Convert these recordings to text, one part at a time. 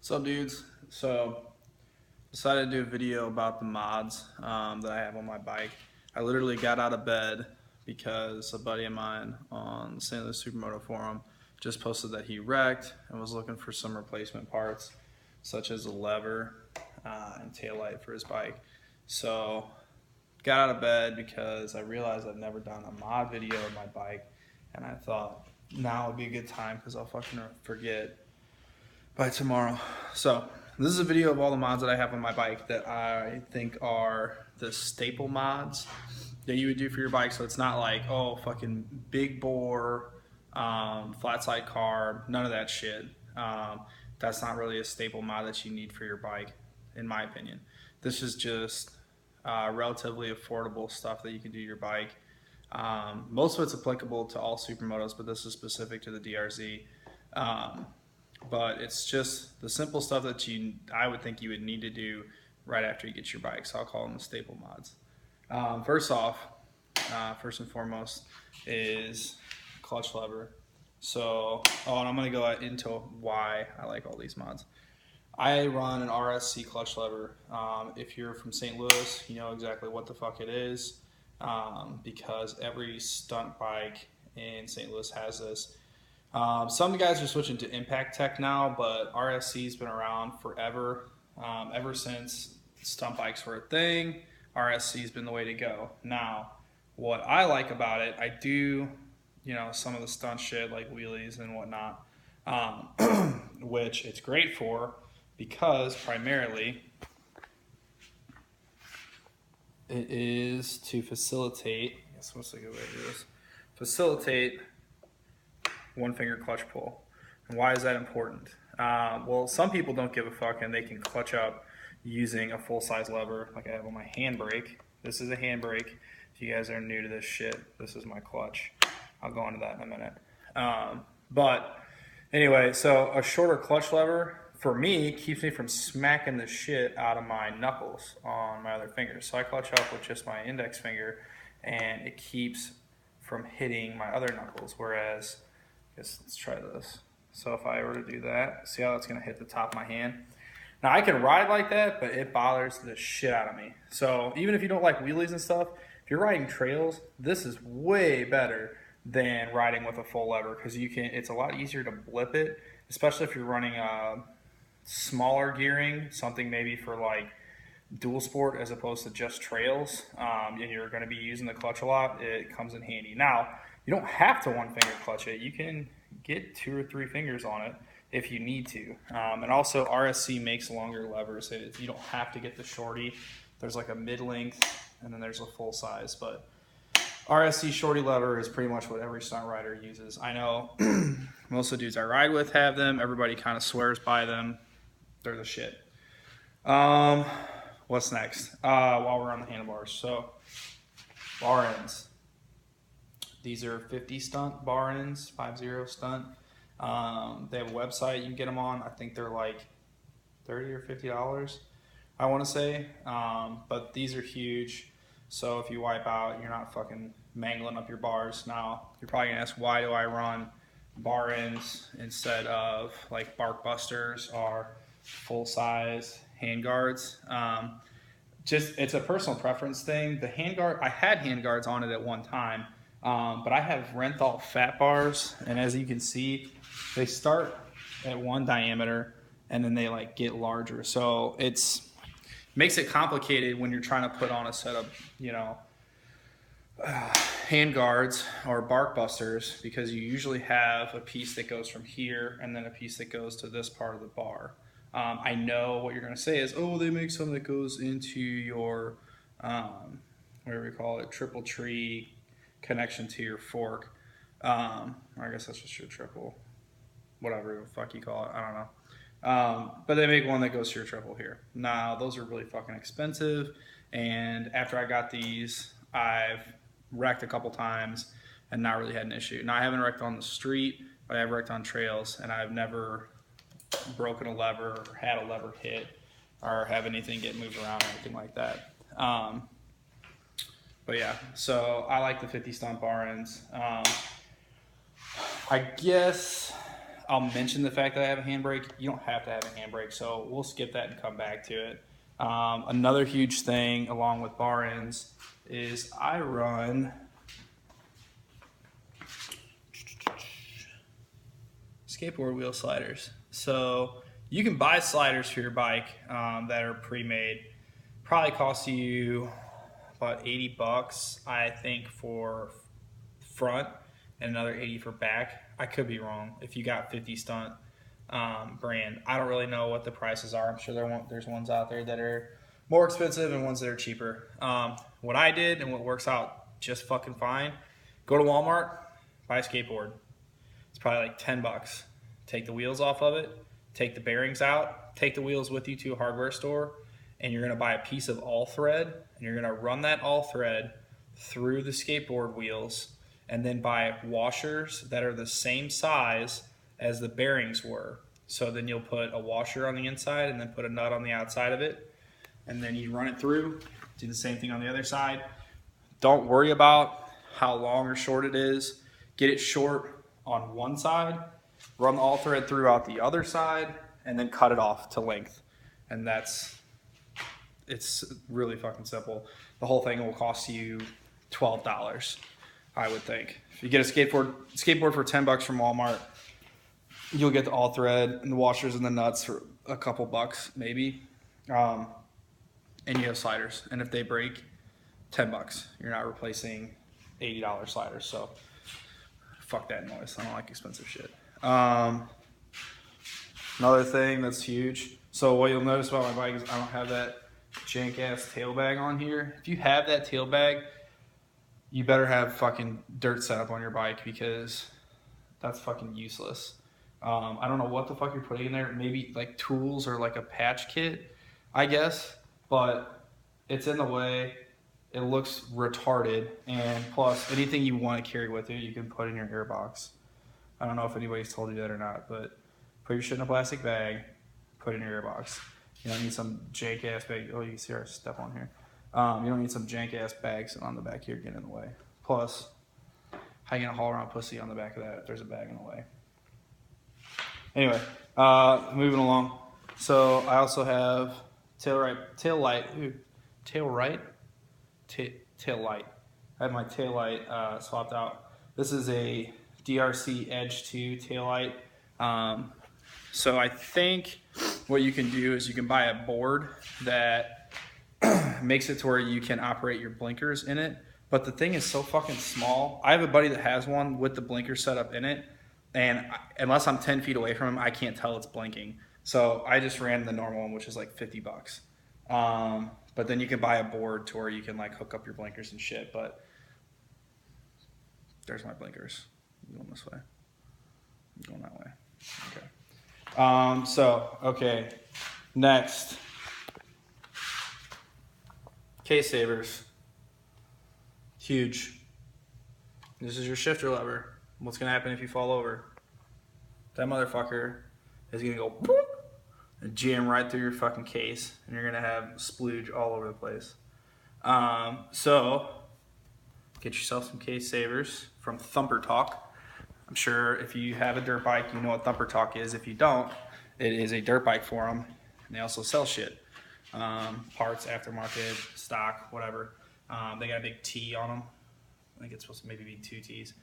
What's up, dudes? So, decided to do a video about the mods that I have on my bike. I literally got out of bed because a buddy of mine on the St. Louis Supermoto forum just posted that he wrecked and was looking for some replacement parts, such as a lever and taillight for his bike. So, got out of bed because I realized I've never done a mod video of my bike, and I thought now would be a good time because I'll fucking forget by tomorrow. So this is a video of all the mods that I have on my bike that I think are the staple mods that you would do for your bike. So it's not like, oh, fucking big bore, flat side carb, none of that shit. That's not really a staple mod that you need for your bike, in my opinion. This is just relatively affordable stuff that you can do to your bike. Most of it's applicable to all supermotos, but this is specific to the DRZ. But it's just the simple stuff that I would think you would need to do right after you get your bike. So I'll call them the staple mods. First and foremost is clutch lever. So, and I'm going to go into why I like all these mods. I run an RSC clutch lever. If you're from St. Louis, you know exactly what the fuck it is, because every stunt bike in St. Louis has this. Some guys are switching to impact tech now, but RSC's been around forever. Ever since stunt bikes were a thing, RSC's been the way to go. Now, what I like about it, I do, some of the stunt shit like wheelies and whatnot, which it's great for because primarily it is to facilitate, I guess what's a good way to do this? Facilitate one finger clutch pull. And why is that important? Well, some people don't give a fuck and they can clutch up using a full-size lever like I have on my Handbrake. This is a Handbrake. If you guys are new to this shit, this is my clutch. I'll go into that in a minute. But anyway, so a shorter clutch lever for me keeps me from smacking the shit out of my knuckles on my other fingers. So I clutch up with just my index finger and it keeps from hitting my other knuckles, whereas let's try this. So if I were to do that, see how that's going to hit the top of my hand? Now I can ride like that, but it bothers the shit out of me. So even if you don't like wheelies and stuff, if you're riding trails, this is way better than riding with a full lever because it's a lot easier to blip it, especially if you're running smaller gearing, something maybe for like dual sport as opposed to just trails, and you're going to be using the clutch a lot. It comes in handy. Now, you don't have to one finger clutch it. You can get 2 or 3 fingers on it if you need to. And also RSC makes longer levers. You don't have to get the shorty. There's like a mid-length and then there's a full size. But RSC shorty lever is pretty much what every stunt rider uses. I know most of the dudes I ride with have them. Everybody kind of swears by them. They're the shit. What's next? While we're on the handlebars. So bar ends. These are 50 stunt bar ends, 50 stunt. They have a website you can get them on. I think they're like $30 or $50, I want to say. But these are huge. So if you wipe out, you're not fucking mangling up your bars. Now, you're probably going to ask, why do I run bar ends instead of like bark busters or full-size hand guards? It's a personal preference thing. The hand guard, I had hand guards on it at one time. But I have Renthal fat bars, and as you can see, they start at one diameter and then they like get larger. So makes it complicated when you're trying to put on a set of, hand guards or bark busters, because you usually have a piece that goes from here and then a piece that goes to this part of the bar. I know what you're going to say is, oh, they make some that goes into your, whatever you call it, triple tree connection to your fork. I guess that's just your triple, whatever the fuck you call it, I don't know. But they make one that goes to your triple here. Now, those are really fucking expensive, and after I got these, I've wrecked a couple times and not really had an issue. Now, I haven't wrecked on the street, but I've wrecked on trails, and I've never broken a lever or had a lever hit or have anything get moved around or anything like that. But yeah, so I like the 50 stunt bar ends. I guess I'll mention the fact that I have a handbrake. You don't have to have a handbrake, so we'll skip that and come back to it. Another huge thing along with bar ends is I run skateboard wheel sliders. So you can buy sliders for your bike that are pre-made. Probably cost you about 80 bucks, I think, for front and another 80 for back. I could be wrong. If you got 50 stunt brand, I don't really know what the prices are. I'm sure there's ones out there that are more expensive and ones that are cheaper. What I did and what works out just fucking fine, go to Walmart, buy a skateboard. It's probably like 10 bucks. Take the wheels off of it, take the bearings out, take the wheels with you to a hardware store, and you're gonna buy a piece of all thread, and you're gonna run that all thread through the skateboard wheels, and then buy washers that are the same size as the bearings were. So then you'll put a washer on the inside and then put a nut on the outside of it, and then you run it through, do the same thing on the other side. Don't worry about how long or short it is. Get it short on one side, run the all thread throughout the other side, and then cut it off to length. And it's really fucking simple. The whole thing will cost you $12, I would think. If you get a skateboard for 10 bucks from Walmart, you'll get the all thread and the washers and the nuts for a couple bucks maybe. And you have sliders. And if they break, 10 bucks. You're not replacing $80 sliders. So fuck that noise. I don't like expensive shit. Another thing that's huge. So what you'll notice about my bike is I don't have that jank ass tail bag on here. If you have that tail bag, you better have fucking dirt set up on your bike, because that's fucking useless. I don't know what the fuck you're putting in there. Maybe like tools or like a patch kit, I guess, but it's in the way. It looks retarded, and plus anything you want to carry with you, you can put in your airbox. I don't know if anybody's told you that or not, but put your shit in a plastic bag, put it in your airbox. You don't need some jank ass bag. Oh, you can see our step on here. You don't need some jank ass bags on the back here getting in the way. Plus, how you gonna haul around pussy on the back of that if there's a bag in the way? Anyway, moving along. So I also have tail light. I have my tail light swapped out. This is a DRC Edge 2 tail light. So I think what you can do is you can buy a board that makes it to where you can operate your blinkers in it. But the thing is so fucking small. I have a buddy that has one with the blinker set up in it, and unless I'm 10 feet away from him, I can't tell it's blinking. So I just ran the normal one, which is like 50 bucks. But then you can buy a board to where you can like hook up your blinkers and shit. But there's my blinkers. I'm going this way. I'm going that way. Okay. Okay. Next. Case savers. Huge. This is your shifter lever. What's going to happen if you fall over? That motherfucker is going to go boop and jam right through your fucking case, and you're going to have splooge all over the place. So, get yourself some case savers from Thumper Talk. I'm sure if you have a dirt bike, you know what Thumper Talk is. If you don't, it is a dirt bike forum, and they also sell shit. Parts, aftermarket, stock, whatever. They got a big T on them. I think it's supposed to maybe be 2 T's.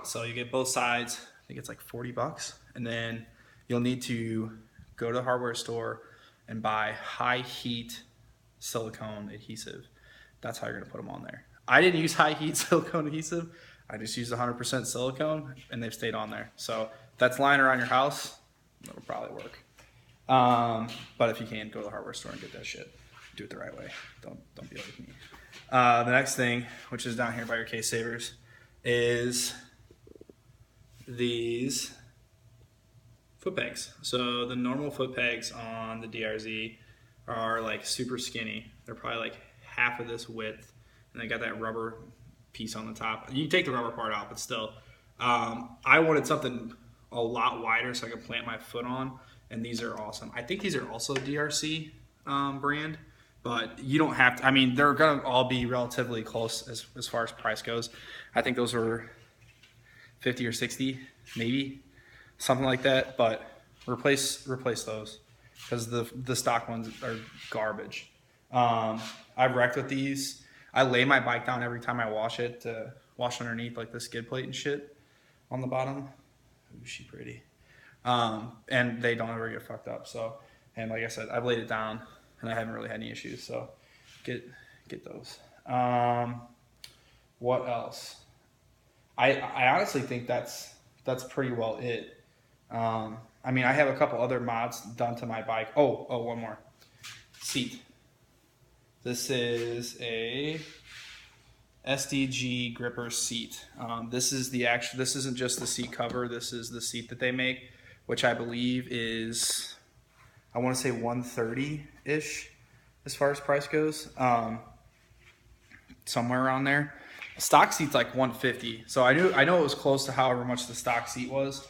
So you get both sides. I think it's like 40 bucks. And then you'll need to go to the hardware store and buy high heat silicone adhesive. That's how you're going to put them on there. I didn't use high heat silicone adhesive. I just used 100% silicone, and they've stayed on there. So if that's lying around your house, that'll probably work. But if you can, go to the hardware store and get that shit. Do it the right way. Don't be like me. The next thing, which is down here by your case savers, is these foot pegs. So the normal foot pegs on the DRZ are like super skinny. They're probably like half of this width, and they got that rubber piece on the top. You can take the rubber part out, but still. I wanted something a lot wider so I could plant my foot on, and these are awesome. I think these are also DRC brand, but you don't have to. I mean, they're going to all be relatively close as far as price goes. I think those were 50 or 60, maybe. something like that. But replace those, because the stock ones are garbage. I've wrecked with these. I lay my bike down every time I wash it to wash underneath, like the skid plate and shit on the bottom. Ooh, she pretty. And they don't ever get fucked up. So, and like I said, I've laid it down and I haven't really had any issues. So get those. What else? I honestly think that's pretty well it. I mean, I have a couple other mods done to my bike. Oh, one more. Seat. This is a Sdg Gripper Seat. This isn't just the seat cover. This is the seat that they make, which I believe is, I want to say 130-ish as far as price goes. Somewhere around there. Stock seat's like 150. So I know it was close to however much the stock seat was.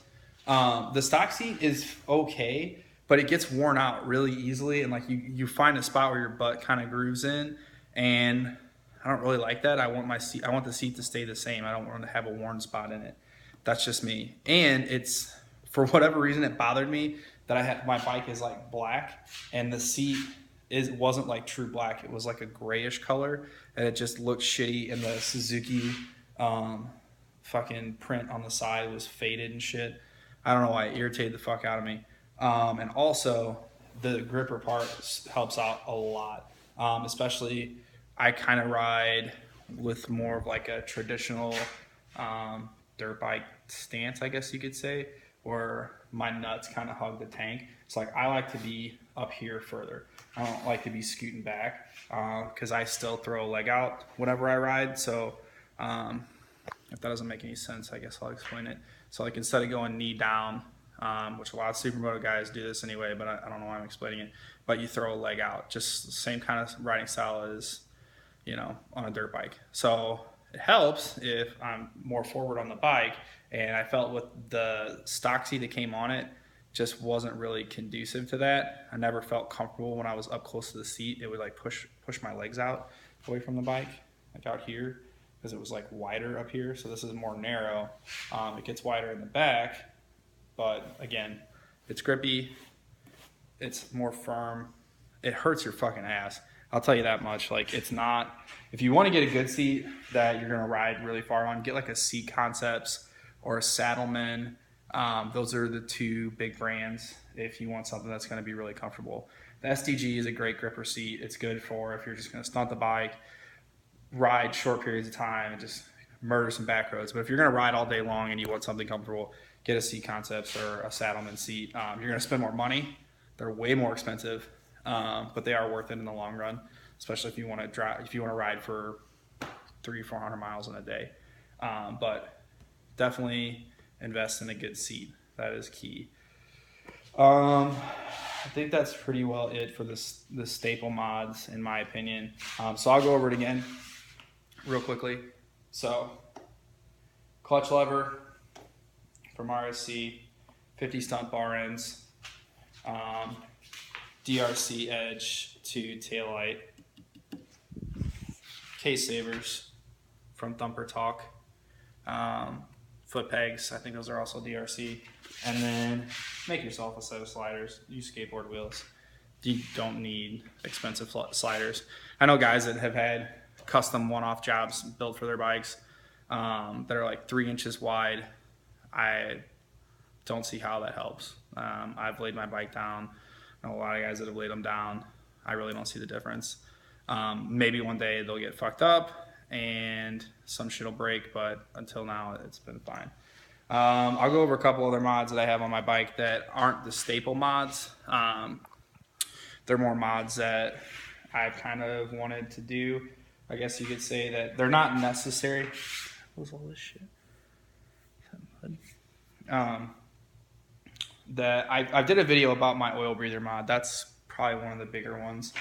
The stock seat is okay, but it gets worn out really easily, and like you find a spot where your butt kind of grooves in, and I don't really like that. I want the seat to stay the same. I don't want to have a worn spot in it. That's just me. And it's, for whatever reason, it bothered me that my bike is like black, and the seat wasn't like true black. It was like a grayish color, and it just looked shitty. And the Suzuki fucking print on the side was faded and shit. I don't know why. It irritated the fuck out of me. And also, the gripper part helps out a lot. Especially, I kind of ride with more of like a traditional dirt bike stance, I guess you could say, where my nuts kind of hug the tank. It's like I like to be up here further. I don't like to be scooting back because I still throw a leg out whenever I ride. So if that doesn't make any sense, I guess I'll explain it. So like instead of going knee down, which a lot of supermoto guys do this anyway, but I don't know why I'm explaining it, but you throw a leg out, just the same kind of riding style as, you know, on a dirt bike. So it helps if I'm more forward on the bike, and I felt with the stock seat that came on it just wasn't really conducive to that. I never felt comfortable when I was up close to the seat. It would like push my legs out away from the bike, like out here, because it was like wider up here. So this is more narrow. It gets wider in the back, but again, it's grippy, it's more firm. It hurts your fucking ass, I'll tell you that much. Like, it's not, if you want to get a good seat that you're gonna ride really far on, get like a Seat Concepts or a Saddleman. Those are the two big brands if you want something that's gonna be really comfortable. The SDG is a great gripper seat. It's good for if you're just gonna stunt the bike, ride short periods of time, and just murder some back roads. But if you're gonna ride all day long and you want something comfortable, get a Seat Concepts or a Saddleman seat. You're gonna spend more money. They're way more expensive, but they are worth it in the long run, especially if you want to ride for 300-400 miles in a day. But definitely invest in a good seat. That is key. I think that's pretty well it for the staple mods, in my opinion. So I'll go over it again real quickly. So clutch lever from RSC, 50 stunt bar ends, DRC edge to taillight, case savers from Thumper Talk, foot pegs, I think those are also DRC, and then make yourself a set of sliders. Use skateboard wheels. You don't need expensive sliders. I know guys that have had custom one-off jobs built for their bikes that are like 3 inches wide. I don't see how that helps. I've laid my bike down. I know a lot of guys that have laid them down. I really don't see the difference. Maybe one day they'll get fucked up and some shit will break, but until now it's been fine. I'll go over a couple other mods that I have on my bike that aren't the staple mods. They're more mods that I've kind of wanted to do. I guess you could say that they're not necessary. What was all this shit? That I did a video about my oil breather mod. That's probably one of the bigger ones.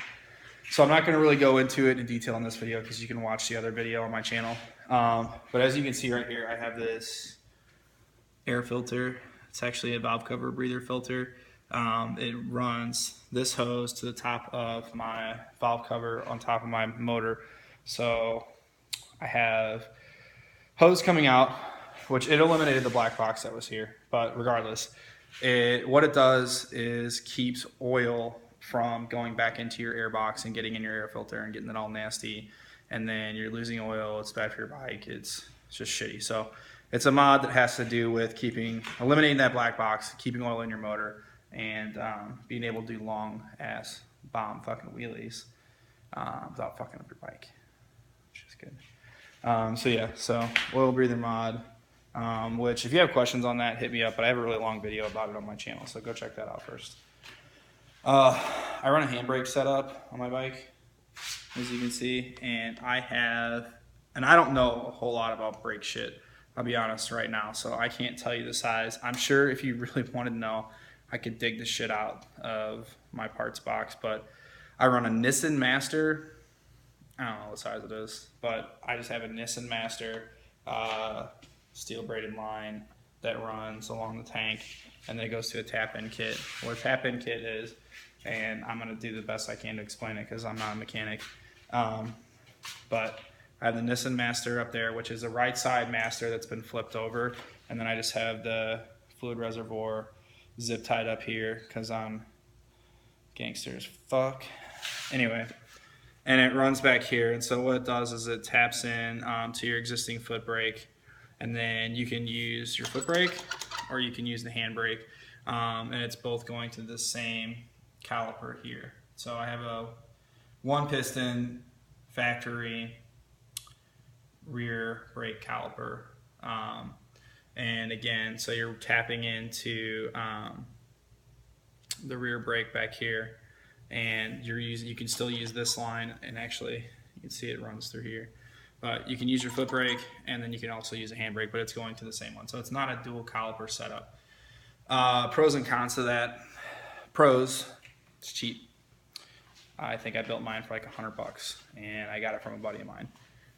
So I'm not going to really go into it in detail in this video because you can watch the other video on my channel. But as you can see right here, I have this air filter. It's actually a valve cover breather filter. It runs this hose to the top of my valve cover on top of my motor. So I have hose coming out which it eliminated the black box that was here. But regardless, what it does is keeps oil from going back into your air box and getting in your air filter and getting it all nasty. And then you're losing oil. It's bad for your bike. It's just shitty. So it's a mod that has to do with eliminating that black box, keeping oil in your motor, and being able to do long ass bomb fucking wheelies without fucking up your bike, which is good. So yeah, so oil breather mod, which if you have questions on that, hit me up. But I have a really long video about it on my channel, so go check that out first. I run a handbrake setup on my bike, as you can see, and I don't know a whole lot about brake shit, I'll be honest right now, so I can't tell you the size. I'm sure if you really wanted to know, I could dig the shit out of my parts box, but I run a Nissan Master. I don't know what size it is, but I just have a Nissan Master steel braided line that runs along the tank, and then it goes to a tap-in kit. What a tap-in kit is, and I'm going to do the best I can to explain it because I'm not a mechanic. But I have the Nissan Master up there, which is a right side Master that's been flipped over, and then I just have the fluid reservoir zip tied up here because I'm gangster as fuck. Anyway, and it runs back here, and so what it does is it taps in to your existing foot brake, and then you can use your foot brake or you can use the handbrake, and it's both going to the same caliper here. So I have a 1-piston factory rear brake caliper, and again, so you're tapping into the rear brake back here, and you can still use this line, and actually you can see it runs through here, but you can use your foot brake and then you can also use a handbrake, but it's going to the same one, so it's not a dual caliper setup. Pros and cons to that. Pros, it's cheap. I think I built mine for like $100 and I got it from a buddy of mine.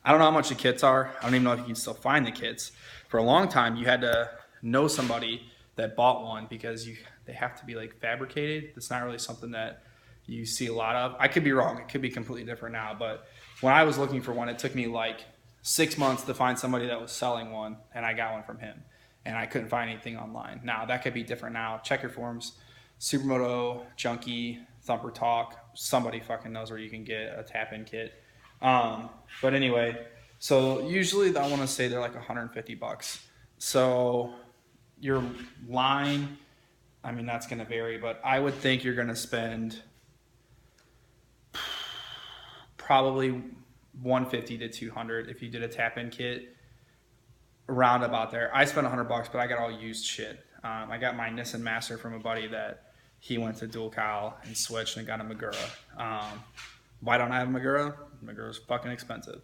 I don't know how much the kits are. I don't even know if you can still find the kits. For a long time, you had to know somebody that bought one because they have to be like fabricated. It's not really something that you see a lot of. I could be wrong. It could be completely different now. But when I was looking for one, it took me like 6 months to find somebody that was selling one, and I got one from him. And I couldn't find anything online. Now, that could be different now. Check your forums. Supermoto, Junkie, Thumper Talk. Somebody fucking knows where you can get a tap-in kit. But anyway, so usually I want to say they're like $150. So your line, I mean, that's going to vary, but I would think you're going to spend probably $150 to $200 if you did a tap-in kit, around about there. I spent $100, but I got all used shit. I got my Nissan Master from a buddy that he went to dual cal and switched and got a Magura. Why don't I have a Magura? Magura's fucking expensive.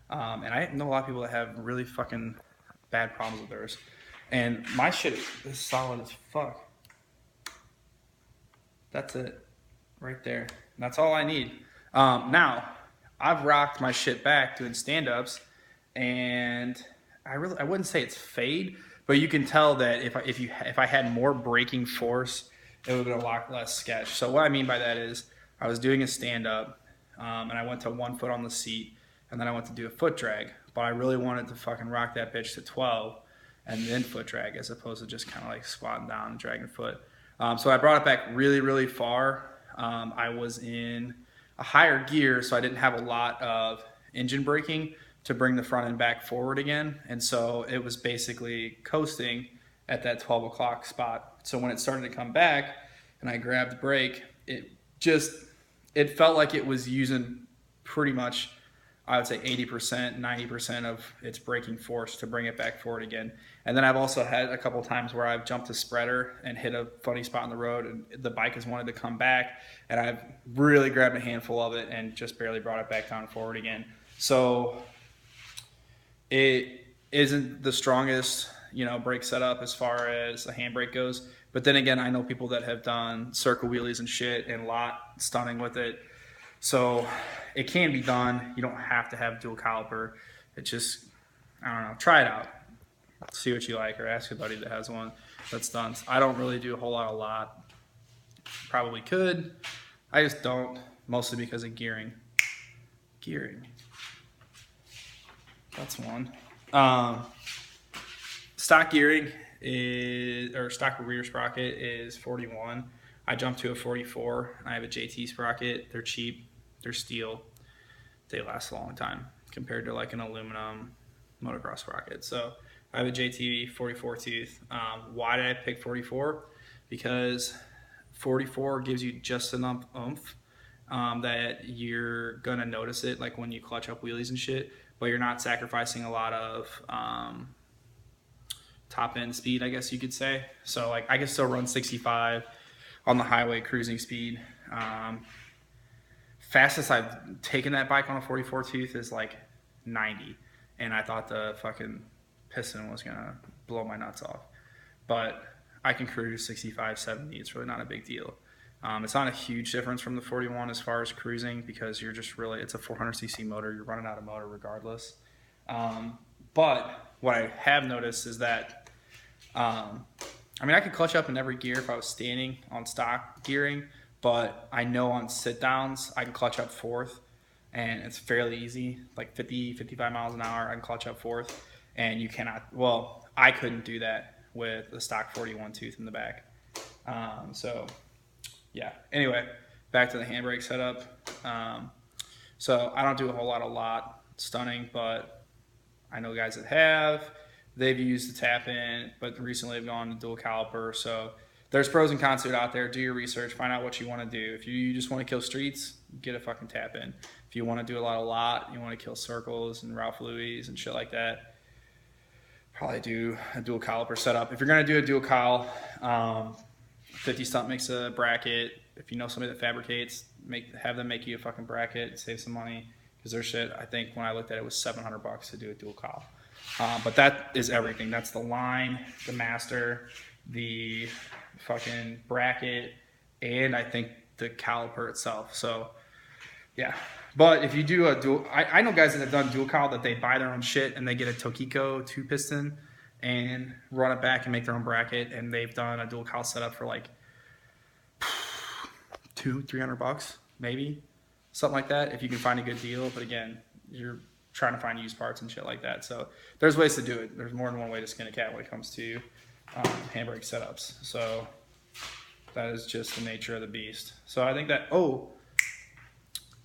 And I know a lot of people that have really fucking bad problems with theirs. And my shit is solid as fuck. That's it. Right there. And that's all I need. Now, I've rocked my shit back doing stand-ups, and I wouldn't say it's fade, but you can tell that if I had more braking force, it would have been a lot less sketch. So what I mean by that is I was doing a stand-up, and I went to 1 foot on the seat, and then I went to do a foot drag, but I really wanted to fucking rock that bitch to 12 and then foot drag as opposed to just kind of like squatting down and dragging foot. So I brought it back really, really far. I was in a higher gear, so I didn't have a lot of engine braking to bring the front end back forward again. And so it was basically coasting at that 12 o'clock spot. So when it started to come back and I grabbed the brake, it felt like it was using pretty much, I would say 80%, 90% of its braking force to bring it back forward again. And then I've also had a couple times where I've jumped a spreader and hit a funny spot on the road and the bike has wanted to come back, and I've really grabbed a handful of it and just barely brought it back down forward again. So it isn't the strongest, brake setup as far as a handbrake goes. But then again, I know people that have done circle wheelies and shit and lot stunning with it. So it can be done. You don't have to have dual caliper. It just, I don't know, try it out. See what you like, or ask a buddy that has one that's done. I don't really do a whole lot. Probably could. I just don't, mostly because of gearing. That's one. stock gearing is, or stock rear sprocket is 41. I jumped to a 44. I have a JT sprocket. They're cheap. They're steel. They last a long time compared to like an aluminum motocross sprocket. So I have a JT 44 tooth. Why did I pick 44? Because 44 gives you just enough oomph that you're gonna notice it, like when you clutch up wheelies and shit, but you're not sacrificing a lot of top end speed, I guess you could say. So like I can still run 65 on the highway cruising speed. Fastest I've taken that bike on a 44 tooth is like 90, and I thought the fucking piston was gonna blow my nuts off, but I can cruise 65, 70. It's really not a big deal. It's not a huge difference from the 41 as far as cruising, because you're just really, it's a 400cc motor. You're running out of motor regardless. But what I have noticed is that, I mean, I could clutch up in every gear if I was standing on stock gearing, but I know on sit downs, I can clutch up fourth, and it's fairly easy, like 50, 55 miles an hour, I can clutch up fourth, and you cannot, well, I couldn't do that with the stock 41 tooth in the back. So yeah, anyway, back to the handbrake setup. So I don't do a whole lot stunning, but I know guys that have. They've used the tap in, but recently have gone to dual caliper. So there's pros and cons to it out there. Do your research, find out what you want to do. If you just want to kill streets, get a fucking tap in. If you want to do a lot, you want to kill circles and Ralph Louis and shit like that, probably do a dual caliper setup. If you're going to do a dual cal, 50 stump makes a bracket. If you know somebody that fabricates, have them make you a fucking bracket, save some money, because their shit, I think when I looked at it, was $700 to do a dual cal. But that is everything. That's the line, the master, the fucking bracket, and I think the caliper itself. So yeah, but if you do a dual, I know guys that have done dual cal that they buy their own shit and they get a Tokiko 2-piston and run it back and make their own bracket, and they've done a dual cal setup for like $200-300 maybe, something like that, if you can find a good deal. But again, you're trying to find used parts and shit like that, so there's ways to do it. There's more than one way to skin a cat when it comes to handbrake setups. So that is just the nature of the beast. So I think that, oh,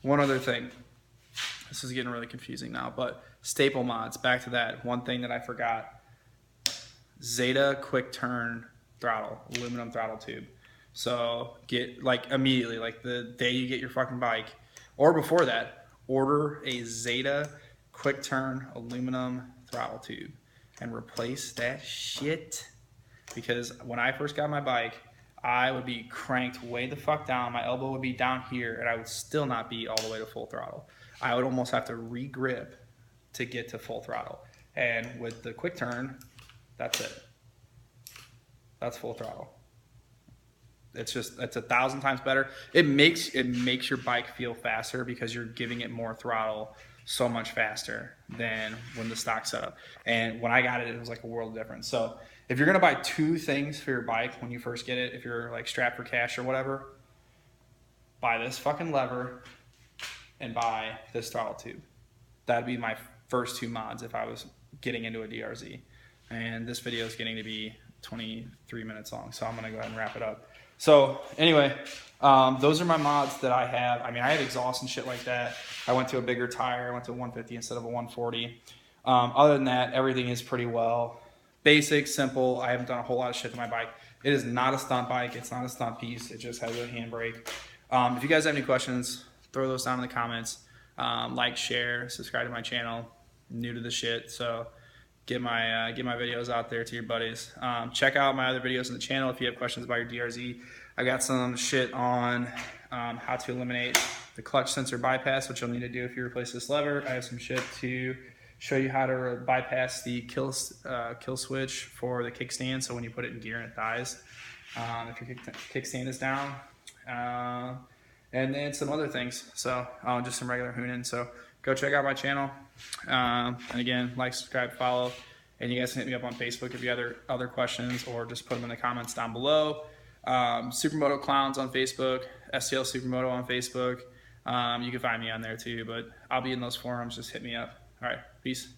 one other thing, this is getting really confusing now, but staple mods, back to that. One thing that I forgot, Zeta quick turn throttle, aluminum throttle tube. So get, like, immediately, like the day you get your fucking bike, or before that, order a Zeta quick turn aluminum throttle tube and replace that shit. Because when I first got my bike, I would be cranked way the fuck down. My elbow would be down here, and I would still not be all the way to full throttle. I would almost have to re-grip to get to full throttle. And with the quick turn, that's it. That's full throttle. It's 1,000 times better. It makes your bike feel faster because you're giving it more throttle so much faster than when the stock setup. And when I got it, it was like a world of difference. So if you're gonna buy two things for your bike when you first get it, if you're like strapped for cash or whatever, buy this fucking lever and buy this throttle tube. That'd be my first two mods if I was getting into a DRZ. And this video is getting to be 23 minutes long, so I'm gonna go ahead and wrap it up. So anyway, those are my mods that I have. I mean, I have exhaust and shit like that. I went to a bigger tire. I went to a 150 instead of a 140. Other than that, everything is pretty well basic, simple. I haven't done a whole lot of shit to my bike. It is not a stunt bike. It's not a stunt piece. It just has a handbrake. If you guys have any questions, throw those down in the comments. Like, share, subscribe to my channel. I'm new to the shit, so get my videos out there to your buddies. Check out my other videos on the channel if you have questions about your DRZ. I got some shit on how to eliminate the clutch sensor bypass, which you'll need to do if you replace this lever. I have some shit to show you how to bypass the kill switch for the kickstand, so when you put it in gear and it dies, if your kickstand is down. And then some other things, so just some regular hooning. So go check out my channel. And again, like, subscribe, follow, and you guys can hit me up on Facebook if you have other questions, or just put them in the comments down below. Supermoto Clowns on Facebook, STL Supermoto on Facebook. You can find me on there too, but I'll be in those forums. Just hit me up. All right, peace.